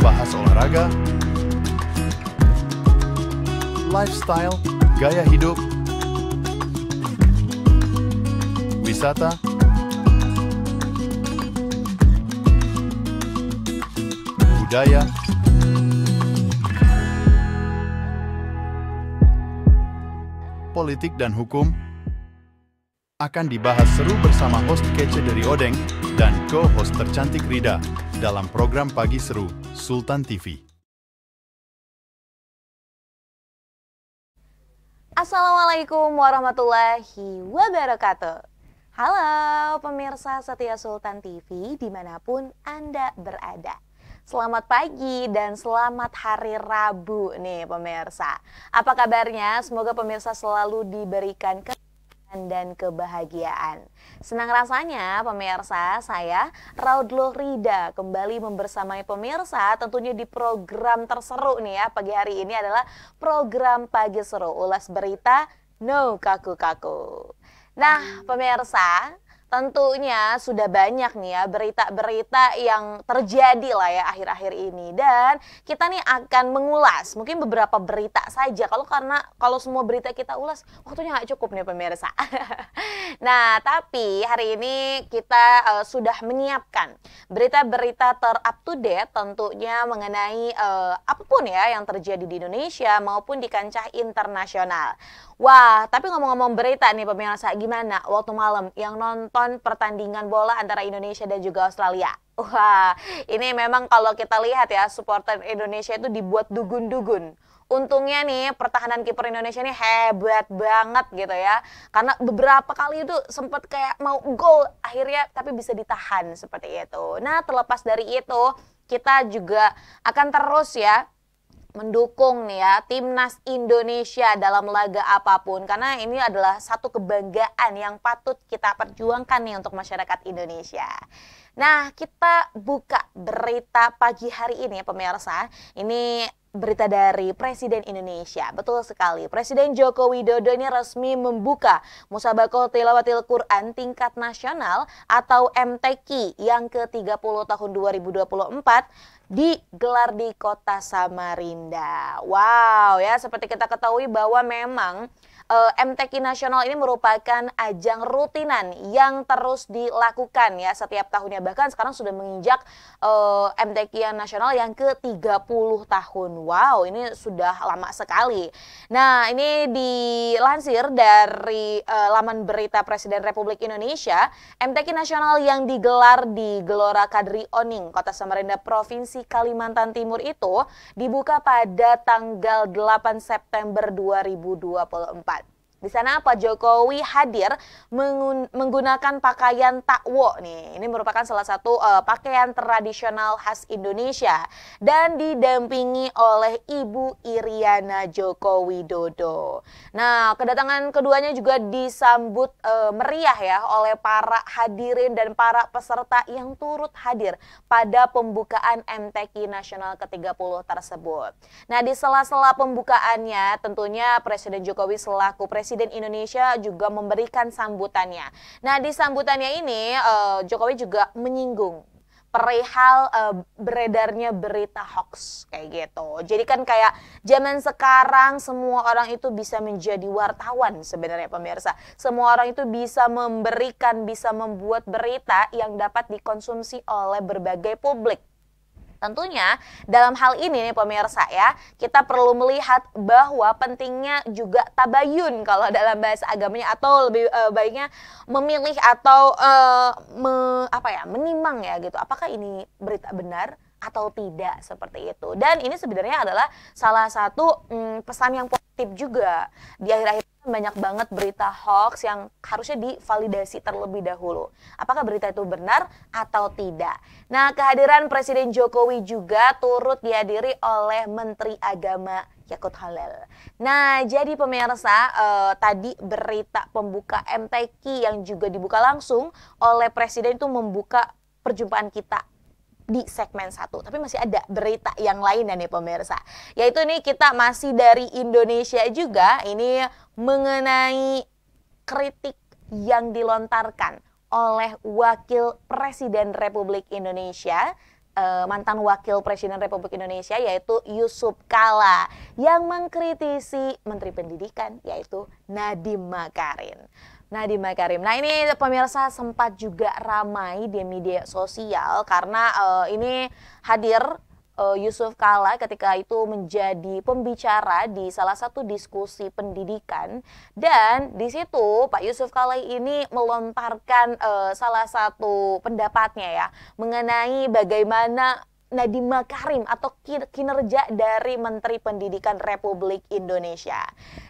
bahas olahraga, lifestyle, gaya hidup, wisata, budaya, politik dan hukum akan dibahas seru bersama host kece dari Odeng dan co-host tercantik Rida dalam program Pagi Seru Sultan TV. Assalamualaikum warahmatullahi wabarakatuh. Halo pemirsa setia Sultan TV dimanapun Anda berada. Selamat pagi dan selamat hari Rabu nih pemirsa. Apa kabarnya? Semoga pemirsa selalu diberikan kesehatan dan kebahagiaan. Senang rasanya pemirsa, saya Raudloh Rida kembali membersamai pemirsa tentunya di program terseru nih ya. Pagi hari ini adalah program Pagi Seru, ulas berita no kaku-kaku. Nah pemirsa, tentunya sudah banyak nih ya berita-berita yang terjadi lah ya akhir-akhir ini. Dan kita nih akan mengulas mungkin beberapa berita saja. Kalau semua berita kita ulas waktunya nggak cukup nih pemirsa. Nah tapi hari ini kita sudah menyiapkan berita-berita ter-up to date tentunya mengenai apapun ya yang terjadi di Indonesia maupun di kancah internasional. Wah, tapi ngomong-ngomong berita nih pemirsa, gimana waktu malam yang nonton pertandingan bola antara Indonesia dan juga Australia? Wah, ini memang kalau kita lihat ya, supporter Indonesia itu dibuat dugun-dugun. Untungnya nih pertahanan kiper Indonesia ini hebat banget gitu ya. Karena beberapa kali itu sempat kayak mau gol akhirnya tapi bisa ditahan seperti itu. Nah, terlepas dari itu, kita juga akan terus ya mendukung nih ya timnas Indonesia dalam laga apapun karena ini adalah satu kebanggaan yang patut kita perjuangkan nih untuk masyarakat Indonesia. Nah, kita buka berita pagi hari ini ya pemirsa. Ini berita dari Presiden Indonesia. Betul sekali. Presiden Joko Widodo ini resmi membuka Musabaqah Tilawatil Quran tingkat nasional atau MTQ yang ke-30 tahun 2024 digelar di Kota Samarinda. Wow, ya seperti kita ketahui bahwa memang MTQ nasional ini merupakan ajang rutinan yang terus dilakukan ya setiap tahunnya. Bahkan sekarang sudah menginjak MTQ nasional yang ke-30 tahun. Wow, ini sudah lama sekali. Nah, ini dilansir dari laman berita Presiden Republik Indonesia, MTQ nasional yang digelar di Gelora Kadri Oning, Kota Samarinda, Provinsi Kalimantan Timur itu dibuka pada tanggal 8 September 2024. Di sana Pak Jokowi hadir menggunakan pakaian takwo nih. Ini merupakan salah satu pakaian tradisional khas Indonesia dan didampingi oleh Ibu Iriana Joko Widodo. Nah, kedatangan keduanya juga disambut meriah ya oleh para hadirin dan para peserta yang turut hadir pada pembukaan MTQ nasional ke-30 tersebut. Nah, di sela-sela pembukaannya tentunya Presiden Jokowi selaku Presiden Indonesia juga memberikan sambutannya. Nah, di sambutannya ini Jokowi juga menyinggung perihal beredarnya berita hoax kayak gitu. Jadi kan kayak zaman sekarang semua orang itu bisa menjadi wartawan sebenarnya pemirsa. Semua orang itu bisa memberikan, bisa membuat berita yang dapat dikonsumsi oleh berbagai publik. Tentunya dalam hal ini nih pemirsa ya, kita perlu melihat bahwa pentingnya juga tabayun kalau dalam bahasa agamanya, atau lebih baiknya memilih atau menimang ya gitu. Apakah ini berita benar atau tidak seperti itu. Dan ini sebenarnya adalah salah satu pesan yang positif juga. Di akhir-akhir banyak banget berita hoax yang harusnya divalidasi terlebih dahulu. Apakah berita itu benar atau tidak? Nah, kehadiran Presiden Jokowi juga turut dihadiri oleh Menteri Agama Yakut Halil. Nah, jadi pemirsa, tadi berita pembuka MTQ yang juga dibuka langsung oleh Presiden itu membuka perjumpaan kita di segmen 1. Tapi masih ada berita yang lain nih pemirsa. Yaitu nih kita masih dari Indonesia juga, ini mengenai kritik yang dilontarkan oleh Wakil Presiden Republik Indonesia mantan Wakil Presiden Republik Indonesia yaitu Yusuf Kalla yang mengkritisi Menteri Pendidikan yaitu Nadiem Makarim. Nah ini pemirsa sempat juga ramai di media sosial karena ini hadir Yusuf Kalla ketika itu menjadi pembicara di salah satu diskusi pendidikan, dan di situ Pak Yusuf Kalla ini melontarkan salah satu pendapatnya ya mengenai bagaimana Nadiem Makarim atau kinerja dari Menteri Pendidikan Republik Indonesia.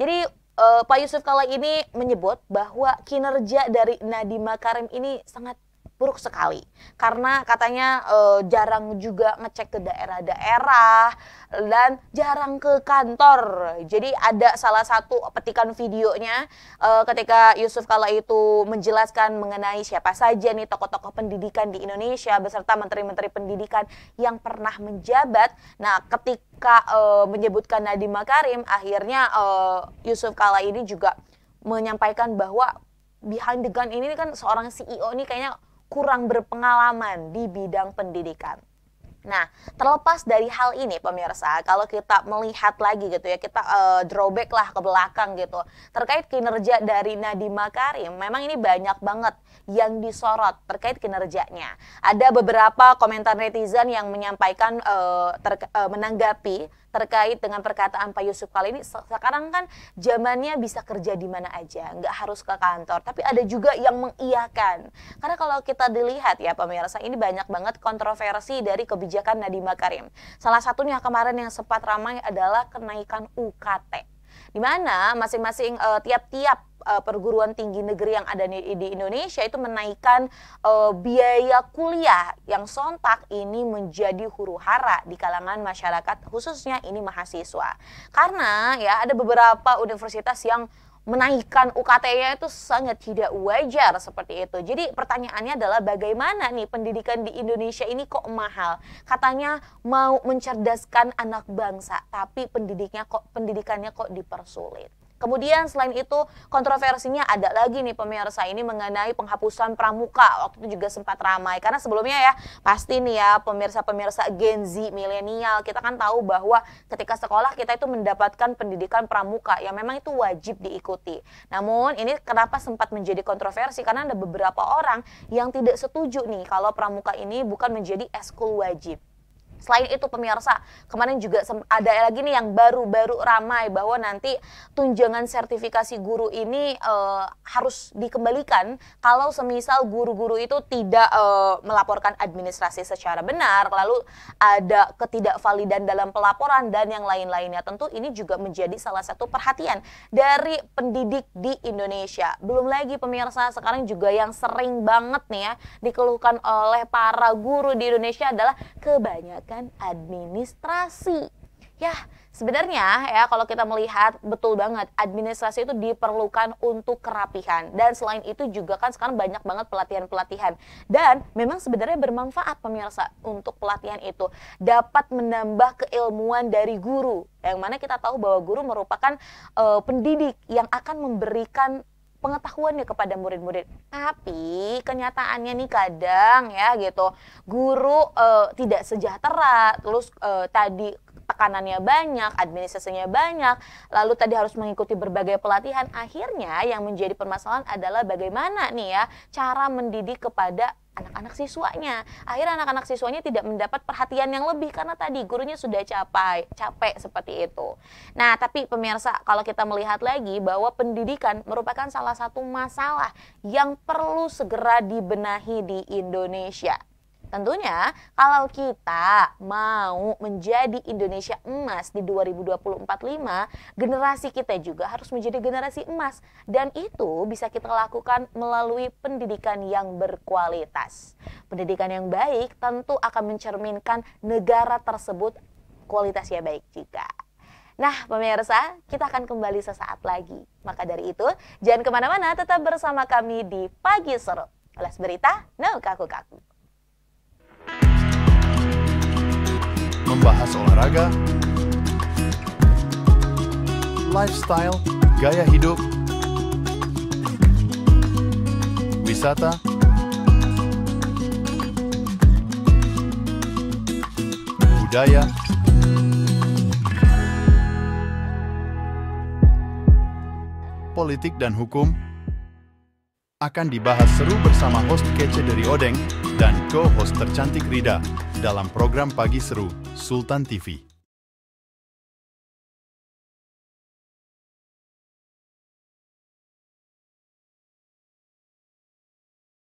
Jadi Pak Yusuf Kalla ini menyebut bahwa kinerja dari Nadiem Makarim ini sangat buruk sekali karena katanya jarang juga ngecek ke daerah-daerah dan jarang ke kantor. Jadi ada salah satu petikan videonya ketika Yusuf Kalla itu menjelaskan mengenai siapa saja nih tokoh-tokoh pendidikan di Indonesia beserta menteri-menteri pendidikan yang pernah menjabat. Nah, ketika menyebutkan Nadiem Makarim, akhirnya Yusuf Kalla ini juga menyampaikan bahwa behind the gun ini kan seorang CEO ini kayaknya kurang berpengalaman di bidang pendidikan. Nah, terlepas dari hal ini pemirsa, kalau kita melihat lagi gitu ya, kita drawback lah ke belakang gitu. Terkait kinerja dari Nadiem Makarim, memang ini banyak banget yang disorot terkait kinerjanya. Ada beberapa komentar netizen yang menyampaikan menanggapi terkait dengan perkataan Pak Yusuf Kalla ini. Sekarang kan zamannya bisa kerja di mana aja, nggak harus ke kantor. Tapi ada juga yang mengiyakan. Karena kalau kita dilihat ya pemirsa, ini banyak banget kontroversi dari kebijakan Nadiem Makarim. Salah satunya kemarin yang sempat ramai adalah kenaikan UKT. Di mana masing-masing tiap-tiap perguruan tinggi negeri yang ada di Indonesia itu menaikkan biaya kuliah yang sontak ini menjadi huru-hara di kalangan masyarakat, khususnya ini mahasiswa. Karena ya ada beberapa universitas yang menaikkan UKT-nya itu sangat tidak wajar seperti itu. Jadi pertanyaannya adalah bagaimana nih pendidikan di Indonesia ini kok mahal? Katanya mau mencerdaskan anak bangsa, tapi pendidikannya kok dipersulit. Kemudian selain itu kontroversinya ada lagi nih pemirsa, ini mengenai penghapusan pramuka. Waktu itu juga sempat ramai karena sebelumnya ya pasti nih ya pemirsa-pemirsa Gen Z milenial, kita kan tahu bahwa ketika sekolah kita itu mendapatkan pendidikan pramuka yang memang itu wajib diikuti. Namun ini kenapa sempat menjadi kontroversi karena ada beberapa orang yang tidak setuju nih kalau pramuka ini bukan menjadi eskul wajib. Selain itu pemirsa, kemarin juga ada lagi nih yang baru-baru ramai bahwa nanti tunjangan sertifikasi guru ini harus dikembalikan kalau semisal guru-guru itu tidak melaporkan administrasi secara benar, lalu ada ketidakvalidan dalam pelaporan dan yang lain-lainnya. Tentu ini juga menjadi salah satu perhatian dari pendidik di Indonesia. Belum lagi pemirsa, sekarang juga yang sering banget nih ya dikeluhkan oleh para guru di Indonesia adalah kebanyakan administrasi. Ya, sebenarnya ya kalau kita melihat betul banget administrasi itu diperlukan untuk kerapihan, dan selain itu juga kan sekarang banyak banget pelatihan-pelatihan, dan memang sebenarnya bermanfaat pemirsa untuk pelatihan itu dapat menambah keilmuan dari guru, yang mana kita tahu bahwa guru merupakan pendidik yang akan memberikan pengetahuannya kepada murid-murid. Tapi kenyataannya nih kadang ya gitu, guru tidak sejahtera, terus tadi tekanannya banyak, administrasinya banyak, lalu tadi harus mengikuti berbagai pelatihan. Akhirnya yang menjadi permasalahan adalah bagaimana nih ya cara mendidik kepada anak-anak siswanya. Akhirnya anak-anak siswanya tidak mendapat perhatian yang lebih karena tadi gurunya sudah capek seperti itu. Nah, tapi pemirsa, kalau kita melihat lagi bahwa pendidikan merupakan salah satu masalah yang perlu segera dibenahi di Indonesia. Tentunya kalau kita mau menjadi Indonesia emas di 2024-5, generasi kita juga harus menjadi generasi emas. Dan itu bisa kita lakukan melalui pendidikan yang berkualitas. Pendidikan yang baik tentu akan mencerminkan negara tersebut kualitasnya baik juga. Nah pemirsa, kita akan kembali sesaat lagi. Maka dari itu, jangan kemana-mana, tetap bersama kami di Pagi Seru. Ulas berita, no kaku-kaku. Membahas olahraga, lifestyle, gaya hidup, wisata, budaya, politik dan hukum akan dibahas seru bersama host kece dari Odeng dan co-host tercantik Rida dalam program Pagi Seru Sultan TV.